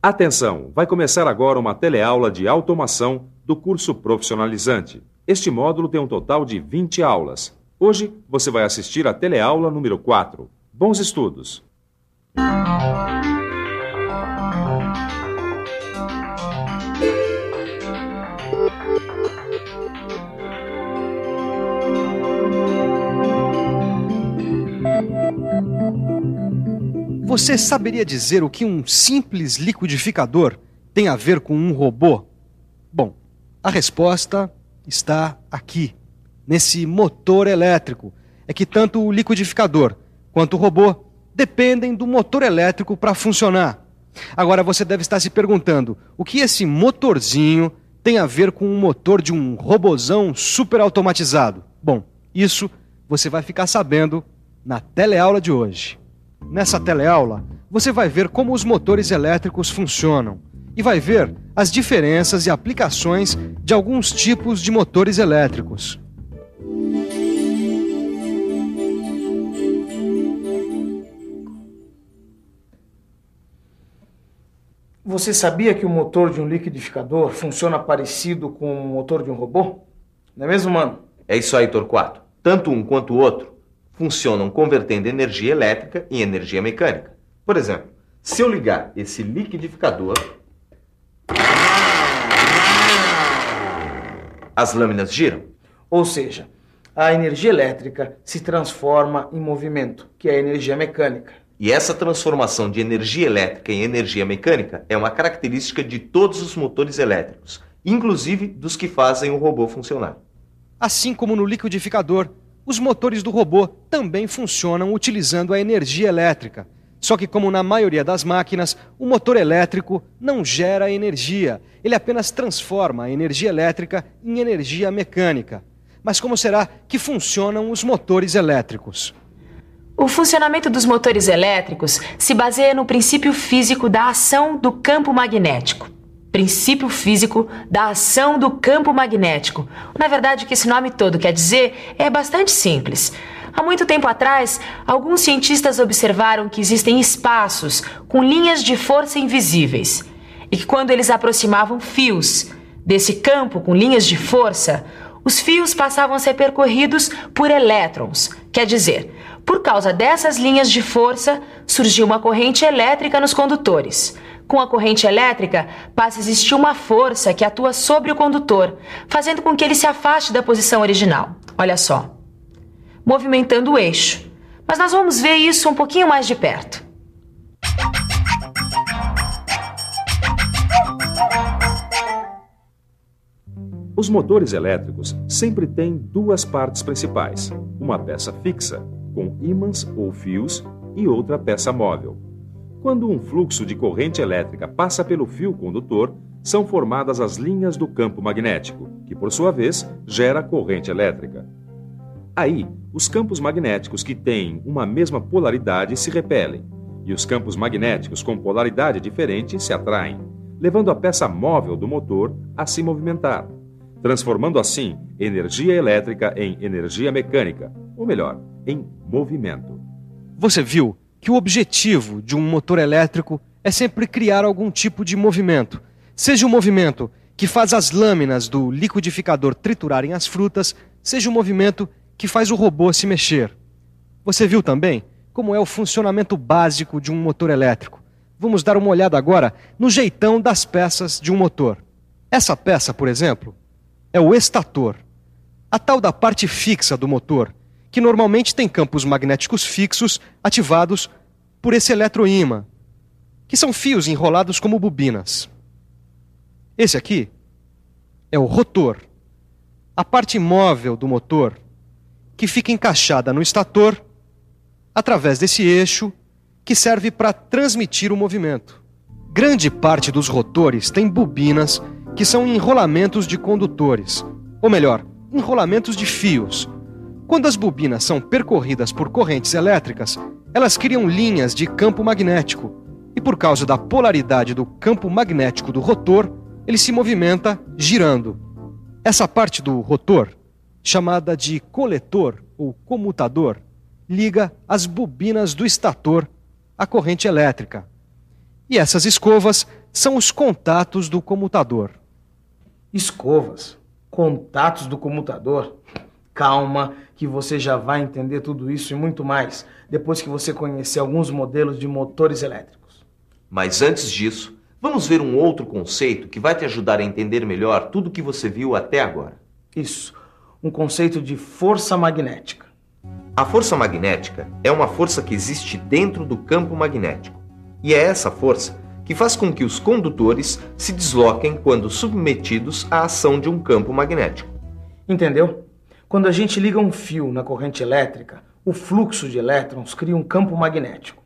Atenção, vai começar agora uma teleaula de automação do curso profissionalizante. Este módulo tem um total de 20 aulas. Hoje você vai assistir a teleaula número 4. Bons estudos! Você saberia dizer o que um simples liquidificador tem a ver com um robô? Bom, a resposta está aqui, nesse motor elétrico. É que tanto o liquidificador quanto o robô dependem do motor elétrico para funcionar. Agora você deve estar se perguntando, o que esse motorzinho tem a ver com o motor de um robozão super automatizado? Bom, isso você vai ficar sabendo na teleaula de hoje. Nessa teleaula, você vai ver como os motores elétricos funcionam e vai ver as diferenças e aplicações de alguns tipos de motores elétricos. Você sabia que o motor de um liquidificador funciona parecido com o motor de um robô? Não é mesmo, mano? É isso aí, Torquato. Tanto um quanto o outro funcionam convertendo energia elétrica em energia mecânica. Por exemplo, se eu ligar esse liquidificador, as lâminas giram. Ou seja, a energia elétrica se transforma em movimento, que é a energia mecânica. E essa transformação de energia elétrica em energia mecânica é uma característica de todos os motores elétricos, inclusive dos que fazem o robô funcionar. Assim como no liquidificador, os motores do robô também funcionam utilizando a energia elétrica. Só que, como na maioria das máquinas, o motor elétrico não gera energia. Ele apenas transforma a energia elétrica em energia mecânica. Mas como será que funcionam os motores elétricos? O funcionamento dos motores elétricos se baseia no princípio físico da ação do campo magnético. Princípio físico da ação do campo magnético. Na verdade, o que esse nome todo quer dizer é bastante simples. Há muito tempo atrás, alguns cientistas observaram que existem espaços com linhas de força invisíveis e que quando eles aproximavam fios desse campo com linhas de força, os fios passavam a ser percorridos por elétrons. Quer dizer, por causa dessas linhas de força, surgiu uma corrente elétrica nos condutores. Com a corrente elétrica, passa a existir uma força que atua sobre o condutor, fazendo com que ele se afaste da posição original. Olha só, movimentando o eixo. Mas nós vamos ver isso um pouquinho mais de perto. Os motores elétricos sempre têm duas partes principais, uma peça fixa, com ímãs ou fios, e outra peça móvel. Quando um fluxo de corrente elétrica passa pelo fio condutor, são formadas as linhas do campo magnético, que por sua vez gera corrente elétrica. Aí, os campos magnéticos que têm uma mesma polaridade se repelem, e os campos magnéticos com polaridade diferente se atraem, levando a peça móvel do motor a se movimentar, transformando assim energia elétrica em energia mecânica, ou melhor, em movimento. Você viu que o objetivo de um motor elétrico é sempre criar algum tipo de movimento. Seja o movimento que faz as lâminas do liquidificador triturarem as frutas, seja o movimento que faz o robô se mexer. Você viu também como é o funcionamento básico de um motor elétrico. Vamos dar uma olhada agora no jeitão das peças de um motor. Essa peça, por exemplo, é o estator, a tal da parte fixa do motor, que normalmente tem campos magnéticos fixos ativados por esse eletroímã, que são fios enrolados como bobinas. Esse aqui é o rotor, a parte móvel do motor, que fica encaixada no estator através desse eixo que serve para transmitir o movimento. Grande parte dos rotores tem bobinas que são enrolamentos de condutores, ou melhor, enrolamentos de fios. Quando as bobinas são percorridas por correntes elétricas, elas criam linhas de campo magnético, e por causa da polaridade do campo magnético do rotor, ele se movimenta girando. Essa parte do rotor, chamada de coletor ou comutador, liga as bobinas do estator à corrente elétrica. E essas escovas são os contatos do comutador. Escovas? Contatos do comutador? Calma, que você já vai entender tudo isso e muito mais depois que você conhecer alguns modelos de motores elétricos. Mas antes disso, vamos ver um outro conceito que vai te ajudar a entender melhor tudo o que você viu até agora. Isso, um conceito de força magnética. A força magnética é uma força que existe dentro do campo magnético. E é essa força que faz com que os condutores se desloquem quando submetidos à ação de um campo magnético. Entendeu? Quando a gente liga um fio na corrente elétrica, o fluxo de elétrons cria um campo magnético.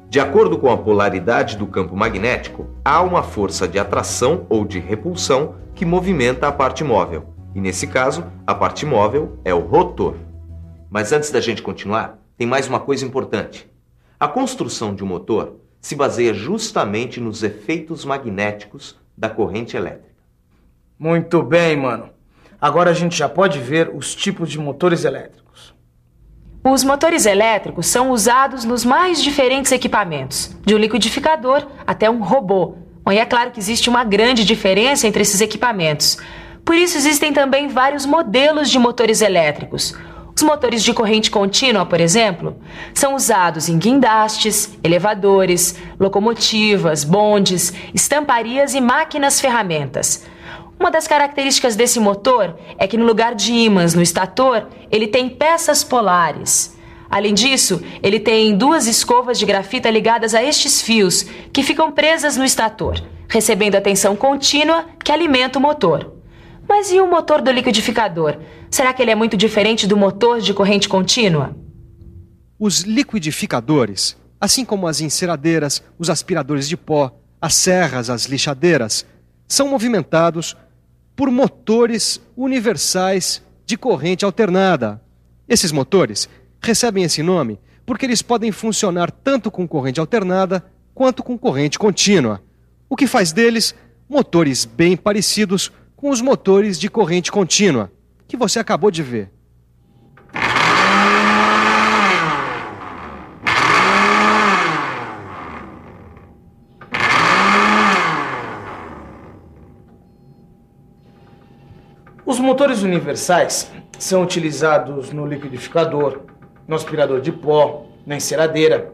De acordo com a polaridade do campo magnético, há uma força de atração ou de repulsão que movimenta a parte móvel. E nesse caso, a parte móvel é o rotor. Mas antes da gente continuar, tem mais uma coisa importante. A construção de um motor se baseia justamente nos efeitos magnéticos da corrente elétrica. Muito bem, mano. Agora a gente já pode ver os tipos de motores elétricos. Os motores elétricos são usados nos mais diferentes equipamentos, de um liquidificador até um robô. Bom, e é claro que existe uma grande diferença entre esses equipamentos. Por isso existem também vários modelos de motores elétricos. Os motores de corrente contínua, por exemplo, são usados em guindastes, elevadores, locomotivas, bondes, estamparias e máquinas-ferramentas. Uma das características desse motor é que no lugar de ímãs no estator, ele tem peças polares. Além disso, ele tem duas escovas de grafita ligadas a estes fios, que ficam presas no estator, recebendo a tensão contínua que alimenta o motor. Mas e o motor do liquidificador? Será que ele é muito diferente do motor de corrente contínua? Os liquidificadores, assim como as enceradeiras, os aspiradores de pó, as serras, as lixadeiras, são movimentados por motores universais de corrente alternada. Esses motores recebem esse nome porque eles podem funcionar tanto com corrente alternada quanto com corrente contínua, o que faz deles motores bem parecidos com os motores de corrente contínua, que você acabou de ver. Os motores universais são utilizados no liquidificador, no aspirador de pó, na enceradeira.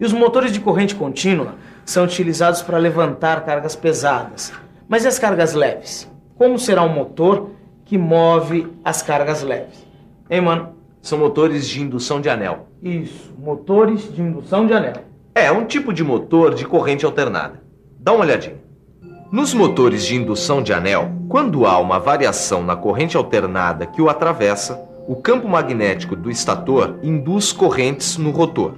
E os motores de corrente contínua são utilizados para levantar cargas pesadas. Mas e as cargas leves? Como será um motor que move as cargas leves? Hein, mano? São motores de indução de anel. Isso, motores de indução de anel. É um tipo de motor de corrente alternada. Dá uma olhadinha. Nos motores de indução de anel, quando há uma variação na corrente alternada que o atravessa, o campo magnético do estator induz correntes no rotor.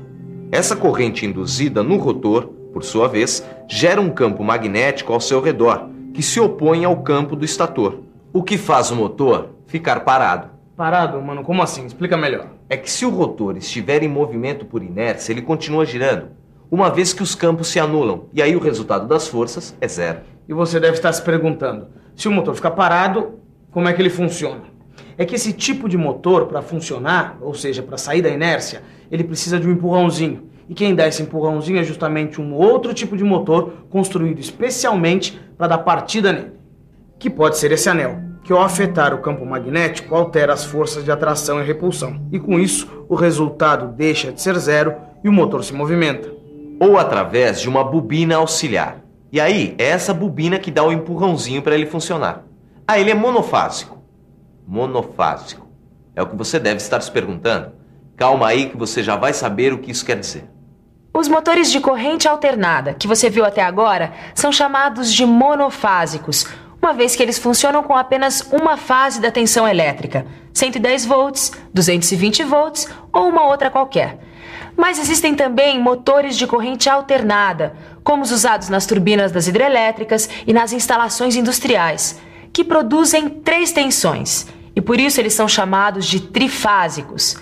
Essa corrente induzida no rotor, por sua vez, gera um campo magnético ao seu redor, que se opõe ao campo do estator, o que faz o motor ficar parado. Parado, mano? Como assim? Explica melhor. É que se o rotor estiver em movimento por inércia, ele continua girando, uma vez que os campos se anulam, e aí o resultado das forças é zero. E você deve estar se perguntando, se o motor ficar parado, como é que ele funciona? É que esse tipo de motor, para funcionar, ou seja, para sair da inércia, ele precisa de um empurrãozinho. E quem dá esse empurrãozinho é justamente um outro tipo de motor construído especialmente para dar partida nele, que pode ser esse anel, que ao afetar o campo magnético altera as forças de atração e repulsão. E com isso, o resultado deixa de ser zero e o motor se movimenta. Ou através de uma bobina auxiliar. E aí, é essa bobina que dá o empurrãozinho para ele funcionar. Ah, ele é monofásico. Monofásico. É o que você deve estar se perguntando. Calma aí que você já vai saber o que isso quer dizer. Os motores de corrente alternada, que você viu até agora, são chamados de monofásicos, uma vez que eles funcionam com apenas uma fase da tensão elétrica, 110 volts, 220 volts ou uma outra qualquer. Mas existem também motores de corrente alternada, como os usados nas turbinas das hidrelétricas e nas instalações industriais, que produzem 3 tensões, e por isso eles são chamados de trifásicos.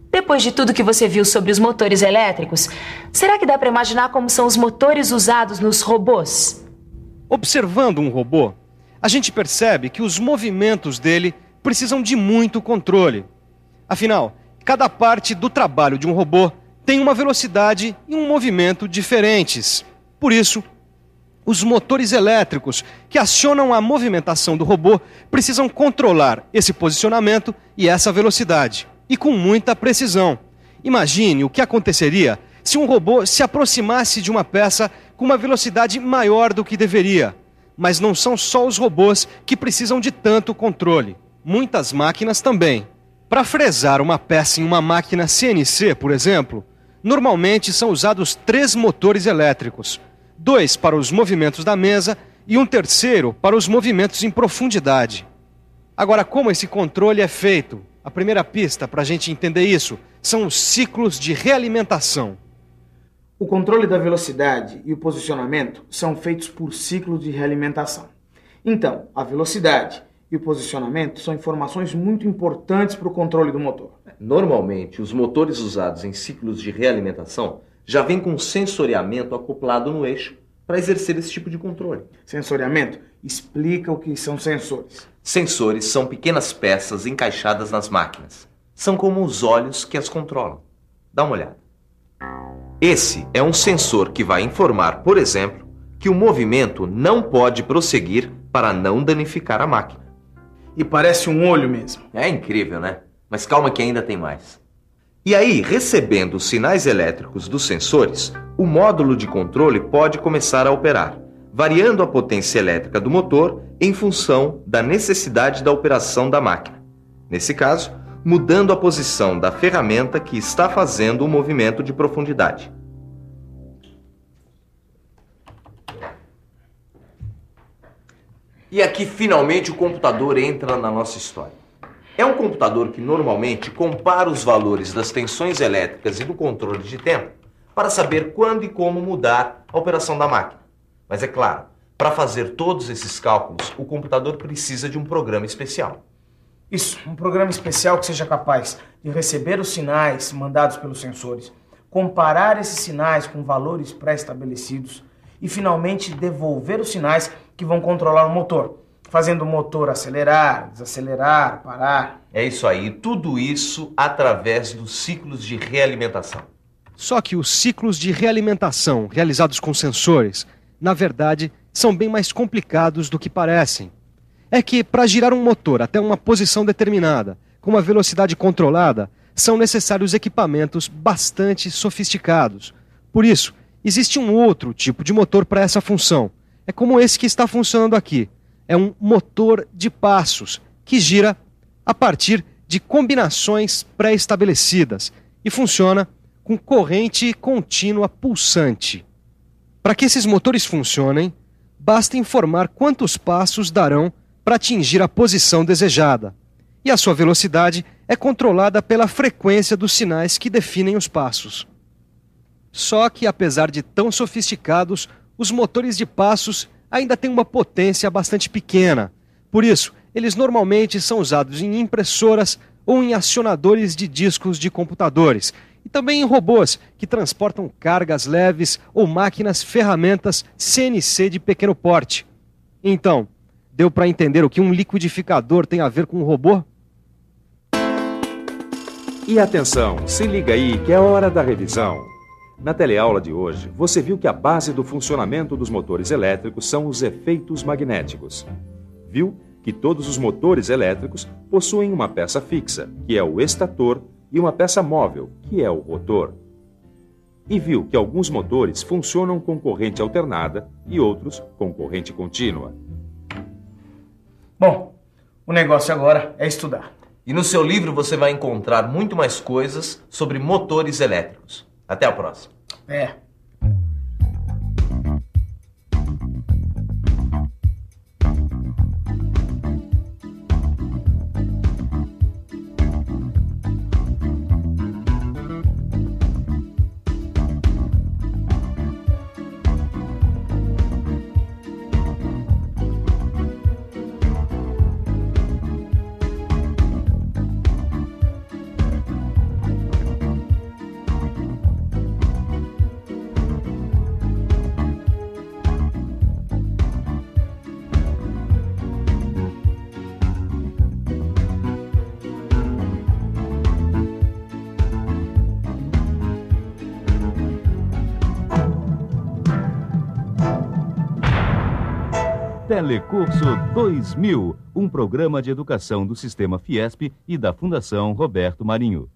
Depois de tudo que você viu sobre os motores elétricos, será que dá para imaginar como são os motores usados nos robôs? Observando um robô, a gente percebe que os movimentos dele precisam de muito controle. Afinal, cada parte do trabalho de um robô tem uma velocidade e um movimento diferentes. Por isso, Os motores elétricos que acionam a movimentação do robô precisam controlar esse posicionamento e essa velocidade, e com muita precisão. Imagine o que aconteceria se um robô se aproximasse de uma peça com uma velocidade maior do que deveria. Mas não são só os robôs que precisam de tanto controle. Muitas máquinas também. Para fresar uma peça em uma máquina CNC, por exemplo, normalmente são usados 3 motores elétricos. 2 para os movimentos da mesa e um terceiro para os movimentos em profundidade. Agora, como esse controle é feito? A primeira pista para a gente entender isso são os ciclos de realimentação. O controle da velocidade e o posicionamento são feitos por ciclos de realimentação. Então, a velocidade e o posicionamento são informações muito importantes para o controle do motor. Normalmente, os motores usados em ciclos de realimentação já vêm com sensoriamento acoplado no eixo para exercer esse tipo de controle. Sensoriamento explica o que são sensores. Sensores são pequenas peças encaixadas nas máquinas. São como os olhos que as controlam. Dá uma olhada. Esse é um sensor que vai informar, por exemplo, que o movimento não pode prosseguir para não danificar a máquina. E parece um olho mesmo. É incrível, né? Mas calma que ainda tem mais. E aí, recebendo os sinais elétricos dos sensores, o módulo de controle pode começar a operar, variando a potência elétrica do motor em função da necessidade da operação da máquina. Nesse caso, mudando a posição da ferramenta que está fazendo o movimento de profundidade. E aqui, finalmente, o computador entra na nossa história. É um computador que normalmente compara os valores das tensões elétricas e do controle de tempo para saber quando e como mudar a operação da máquina. Mas é claro, para fazer todos esses cálculos, o computador precisa de um programa especial. Isso, um programa especial que seja capaz de receber os sinais mandados pelos sensores, comparar esses sinais com valores pré-estabelecidos e finalmente devolver os sinais que vão controlar o motor, fazendo o motor acelerar, desacelerar, parar. É isso aí, tudo isso através dos ciclos de realimentação. Só que os ciclos de realimentação realizados com sensores, na verdade, são bem mais complicados do que parecem. É que, para girar um motor até uma posição determinada, com uma velocidade controlada, são necessários equipamentos bastante sofisticados. Por isso, existe um outro tipo de motor para essa função. É como esse que está funcionando aqui. É um motor de passos, que gira a partir de combinações pré-estabelecidas e funciona com corrente contínua pulsante. Para que esses motores funcionem, basta informar quantos passos darão para atingir a posição desejada. E a sua velocidade é controlada pela frequência dos sinais que definem os passos. Só que, apesar de tão sofisticados, os motores de passos ainda têm uma potência bastante pequena. Por isso, eles normalmente são usados em impressoras ou em acionadores de discos de computadores, e também em robôs que transportam cargas leves ou máquinas ferramentas CNC de pequeno porte. Então, deu para entender o que um liquidificador tem a ver com um robô? E atenção, se liga aí que é hora da revisão. Na teleaula de hoje, você viu que a base do funcionamento dos motores elétricos são os efeitos magnéticos. Viu que todos os motores elétricos possuem uma peça fixa, que é o estator, e uma peça móvel, que é o rotor. E viu que alguns motores funcionam com corrente alternada e outros com corrente contínua. Bom, o negócio agora é estudar. E no seu livro você vai encontrar muito mais coisas sobre motores elétricos. Até a próxima. É. Telecurso 2000, um programa de educação do Sistema Fiesp e da Fundação Roberto Marinho.